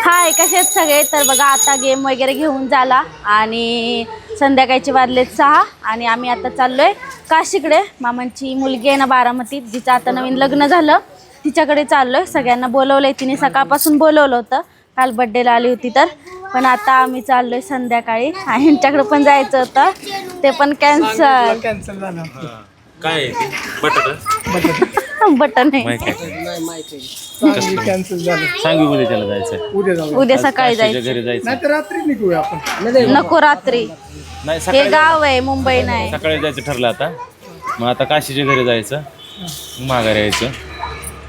हाय, कसे आहेत सगळे? तर बघा आता गेम वगैरे घेऊन झाला आणि संध्याकाळचे वाजले 6 आणि आम्ही आता चाललोय काशीकडे. मामांची मुलगी आहे ना बारामतीत, जिचं आता नवीन लग्न झालं, तिच्याकडे चाललोय. सगळ्यांना बोलवलंय, तिने सकाळपासून बोलवलं होतं, काल बड्डेला आली होती तर. पण आता आम्ही चाललोय संध्याकाळी आणि यांच्याकडे पण जायचं होतं, ते पण कॅन्सल झालं. काय बटन आहे. कॅन्सल झालं. सांगू उद्या त्याला जायचं. उद्या जाऊ. उद्या सकाळी जायचं. घरी जायचं. नाही तर रात्री निघूया आपण. नको रात्री, नाही हे सकाळी गाव आहे, मुंबई नाही. सकाळी जायचं ठरलं आता. मग आता काशीच्या घरी जायचं, माघारी यायचं.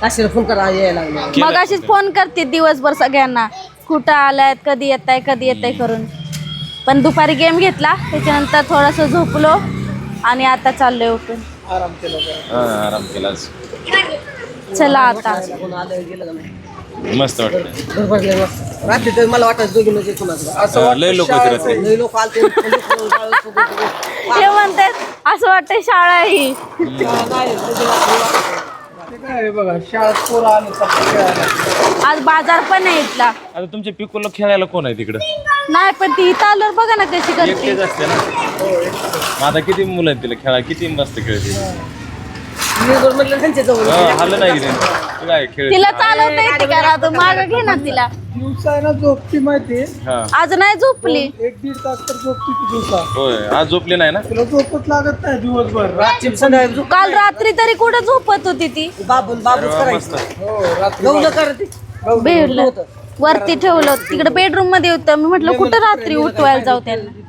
काशीला फोन करा यायला लागलं. मग अशीच फोन करते दिवसभर सगळ्यांना, कुठं आलायत, कधी येताय करून. पण दुपारी गेम घेतला, त्याच्यानंतर थोडंसं झोपलो आणि आता चाललोय उठून. आराम केला जरा. हा, आराम केलाच. चला आता. कोण आलं गेलं का नाही? मस्त वाटतं. घर भरले मस्त. रात्री तर मला वाटायचं दोघी म्हणजे कुणाचं असं लय लोक वाटतं रात्री. लई लोक आलते. हे म्हणतात असं वाटतंय शाळा ही. ते काय आहे बघा, शाळेत पोरं आले सकाळी खेळायला. आज बाजार पण आहे इथला. आता तुमच्या पिकोला खेळायला कोण आहे तिकडं? नाही पण ती इथं आल्यावर बघा ना कशी करते. एकटेच असते ना. मग आता किती मुलं आहेत तिला खेळा, किती मस्त खेळते. म्हटलं त्यांच्या जवळ हल्लं नाही की नाही? काय खेळ तिला चालवता येते का राहतो, माग घे ना तिला. दिवसा आहे ना झोपती माहिती. हा आज नाही झोपली. 1-1.5 तास तर झोपती ती दिवसा. होय, आज झोपली नाही ना? तुला झोपच लागत नाही दिवसभर. रात्री संध्याकाळी काल रात्री तरी कुठं झोपत होती ती. बाबूच मस्त. करायचं हो रात्री गवलं करते. बेडला वरती ठेवलं, तिकडे बेडरूम मध्ये होतं. मी म्हटलं कुठं रात्री उठवायला जाऊ त्यांना.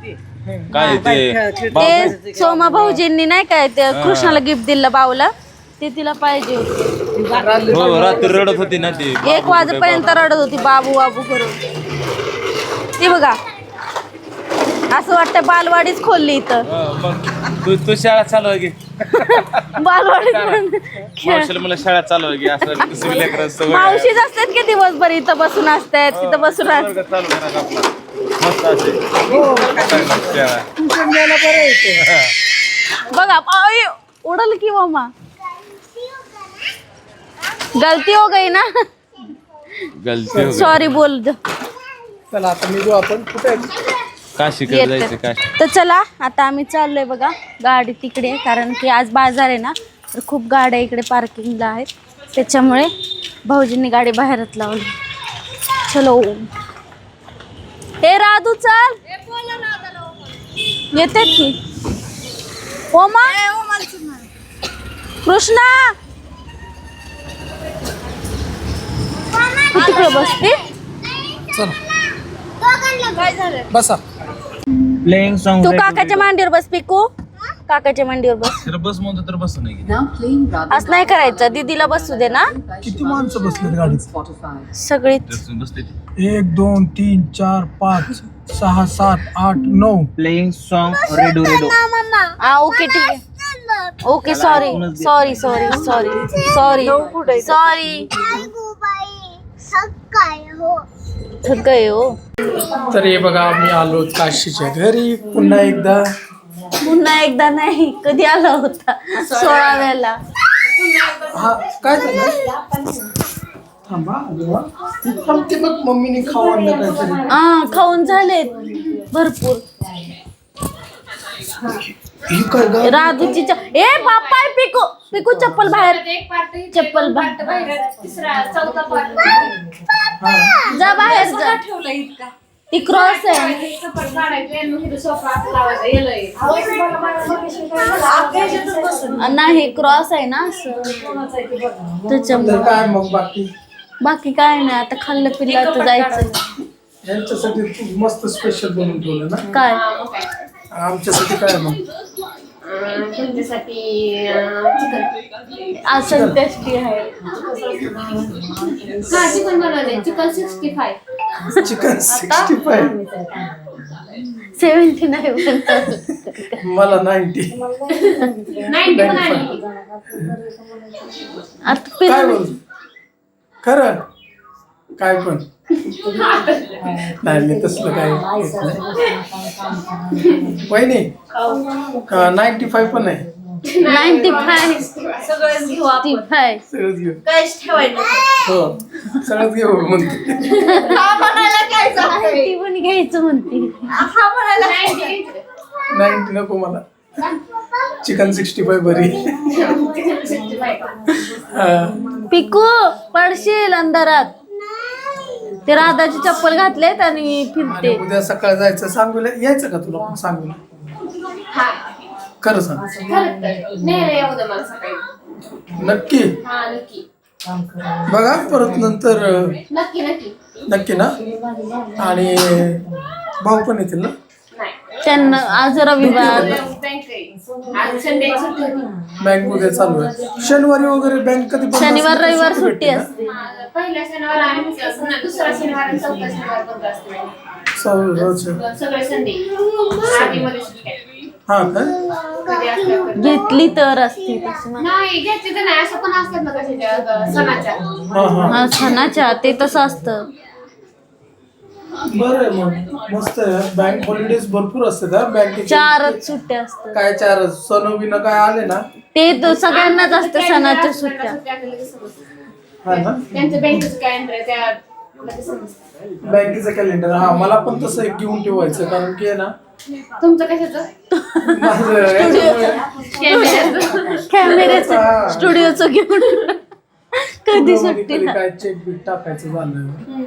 काय ते ते सोमा भाऊजींनी नाही काय ते कृष्णाला गिफ्ट दिलं बाऊला, ते तिला पाहिजे होती. हो, रात्री रडत होती ना ती. 1 वाजेपर्यंत रडत होती बाबू बाबू करून. ती बघा, असं वाटतं बालवाडीच खोलली इथं. मग तू शाळा चालू आहे की? बालवाडीत मावशीला मला शाळा चालू आहे की? असं कसं लेकरं सवय आहे. मावशीच असतात की दिवसभर इथं बसून असतात, तिथं बसून असतात. वर्ग चालू करा आपला. मस्त असे. शाळा. ट्युशन घ्यायला बरं येते. बघा आई, उडल की मामा, गलती हो गई ना, गलती हो गई. सॉरी बोल दो. चला आता निघू आपण. कुठे आहे? काशीकडे जायचं. काशी. तर चला आता आम्ही चाललोय बघा, गाडी तिकडे आहे, कारण की आज बाजार आहे ना, तर खूप गाड्या इकडे पार्किंगला आहेत, त्याच्यामुळे भाऊजींनी गाडी बाहेरच लावली. चलो. हे राधू चल, येते की ओमा, कृष्णा तू तिकडे बसते. बसा. Playing song. तू काकाच्या मांडीवर बस पिकू, काकाच्या मांडीवर बस. बस म्हणतो तर बस नाही की. असं नाही करायचं, दीदीला बसू दे ना. किती माणसं बसलेत गाडीत? सगळीच. बसते ती. 1 2 3 4 5 6 7 8 9. Playing song redo redo. Okay ठीक आहे. Okay sorry sorry sorry sorry sorry sorry. थक गए हो. तर हे बघा, आम्ही आलो काशीच्या घरी पुन्हा एकदा. नाही, कधी आला होता? 16व्याला. हा काय झालं? थांबा आजोबा. थांबते बघ, मम्मीने खाऊ आणलं काहीतरी. खाऊन झालेत भरपूर. ही काय गं? राधूची ए बाप्पा, पिकू पिकू चप्पल बाहेर, चप्पल बाहेर, जा बाहेर जा. ती क्रॉस आहे. नाही क्रॉस आहे ना असं, त्याच्यामुळे. तर काय मग बाकी काय नाही, आता खाल्लं पिल्लं आता जायचं. यांच्यासाठी तू मस्त स्पेशल बनवून ठेवलं ना. काय आमच्यासाठी काय मग? आज संकष्टी आहे. चिकन बनवले, चिकन 65. चिकन 65. 70 नाही बनवलं. मला 90. 90 पण आहे. आता काय पिल्लं बोल खरं काय पण नाही, मी तसलं काय घेत नाही. वहिनी 95 पण आहे. 95 सगळंच घेऊ आपण. 95 सगळंच घेऊ. काहीच ठेवायचं. हो सगळंच घेऊ म्हणते. 90च म्हणते. 90 नको मला. चिकन 65 बरी. पिकू पडशील अंधारात. ते राधाची चप्पल घातलेत आणि फिरते. आणि उद्या सकाळ जायचं सांगूला यायचं का तुला पण सांगूला? खरं सांग. नाही उद्या मला सकाळी. नक्की हा नक्की. बघा परत नंतर नक्की नक्की. नक्की ना. आणि भाऊ पण येतील ना. नाही. त्यांना आज रविवार. बँक आहे. आज संडे सुट्टी होती. बँक उद्या चालू आहे. शनिवारी वगैरे बँक कधी बंद शनिवार असते? रविवार सुट्टी सुट्टी भेटते ना? असते. पहिल्या शनिवार आणि दुसरा शनिवार आणि चौथा शनिवार बंद असते. रोज. सगळे संडे आधीमध्ये सुट्टी आहे. हा काय कधी असलं तर. घेतली तर असते तशी ना. नाही घ्यायची तर नाही असं पण असतात ना कशाच्या सणाच्या. हा हा हा सणाच्या ते तसं असतं. बरं आहे मग मस्त आहे. बँक हॉलिडेज भरपूर असते का बँकेचे? 4च सुट्ट्या असतात. काय 4 सण बिन काय आले ना. ते तर सगळ्यांनाच असतं सणाच्या सुट्ट्या. आपल्याला समजतं. हा ना. त्यांचं बँकेचं कॅलेंडर त्या लगेच समजतं. बँकेचं कॅलेंडर हा मला पण तसं एक घेऊन ठेवायचं कारण की आहे ना तुमचं कशाचं? माझं याच्यामुळे कॅमेऱ्याचं स्टुडिओचं घेऊन कधी मध्ये सुट्टी कधी ना. काय चेक बिक टाकायचं झालं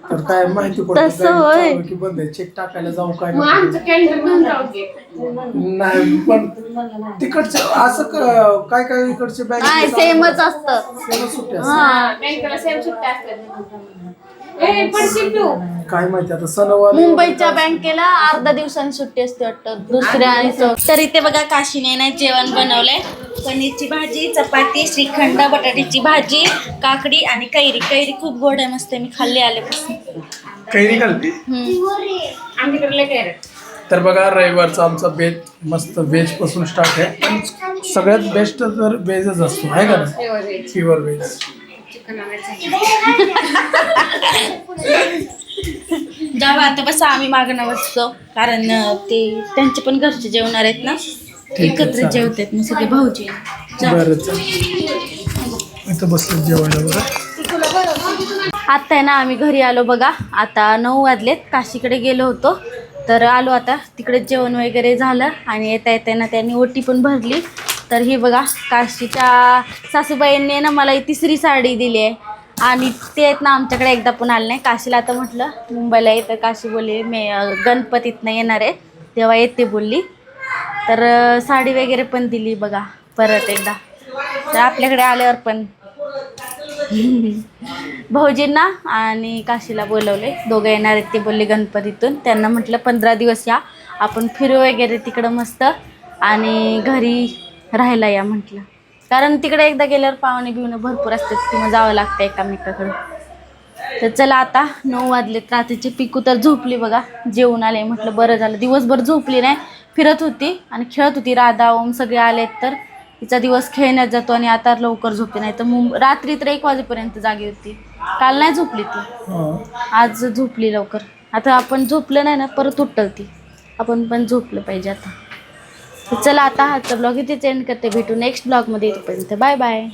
तर काय माहिती तसं होय. पडतं की बंद आहे चेक टाकायला जाऊ काय मग नको. आमचं कॅलेंडर घेऊन जाऊ दे. नाही पण तिकडचे असं काय काय इकडचे नाही बँक सेमच असतं. सुट्टी असते. हा बँकेला सेम सुट्ट्या असतात. ए पडशील तू. काय माहिती आता सणवार मुंबईच्या बँकेला अर्धा दिवसांनी सुट्टी असते वाटतं. दुसऱ्या आणि तर इथे बघा काशीने ना जेवण बनवलंय. पनीरची भाजी, चपाती, श्रीखंड, बटाट्याची भाजी, काकडी आणि कैरी. कैरी खूप गोड आहे मस्त. मी खाल्ली आल्यापासून. कैरी घालते. आमच्याकडे लय काय तर बघा रविवारचा आमचा बेत मस्त व्हेज पासून स्टार्ट आहे. पण सगळ्यात बेस्ट तर व्हेजच असतो आहे का ना. Pure veg. जेव्हा आता बस आम्ही मागणं बसतो कारण ते त्यांचे पण घरचे जेवणार आहेत ना. आहे, एकत्र चालेल. जेवतात मग सगळे भाऊजी. बरं इथं बसलं जेवायला बरं. आता आहे ना आम्ही घरी आलो बघा. आता 9 वाजलेत. काशीकडे गेलो होतो तर आलो आता. तिकडे जेवण वगैरे झालं आणि येता येताना त्यांनी ओटी पण भरली. तर ही बघा काशीच्या सासूबाईंनी ना मला ही 3री साडी दिली आहे आणि ते आहेत ना आमच्याकडे एकदा पण आले नाही. काशीला आता म्हटलं मुंबईला येतं. काशी बोलली गणपतीतनं येणार आहे तेव्हा येते बोलली. तर साडी वगैरे पण दिली बघा परत एकदा. तर आपल्याकडे आल्यावर पण भाऊजींना आणि काशीला बोलवले. दोघं येणार आहेत ते बोलले गणपतीतून. त्यांना म्हटलं 15 दिवस या आपण फिरू वगैरे तिकडं मस्त आणि घरी राहायला या म्हटलं. कारण तिकडे एकदा गेल्यावर पाहुणे बिवणे भरपूर असतात की मग जावं लागतं एकामेकाकडं. तर चला आता 9 वाजलेत. रात्रीची पिकू तर झोपली बघा. जेवून आले म्हटलं बरं झालं. दिवसभर झोपली नाही. फिरत होती आणि खेळत होती. राधा ओम सगळे आलेत तर तिचा दिवस खेळण्यात जातो आणि आता लवकर झोपली. नाही तर रात्री तर 1 वाजेपर्यंत जागी होती. काल नाही झोपली ती. आज झोपली लवकर. आता आपण झोपलं नाही ना परत उठल ती. आपण पण झोपलं पाहिजे आता. तर चला आता आजचा ब्लॉग इथेच एंड करते. भेटू नेक्स्ट ब्लॉगमध्ये. येतोपर्यंत बाय बाय.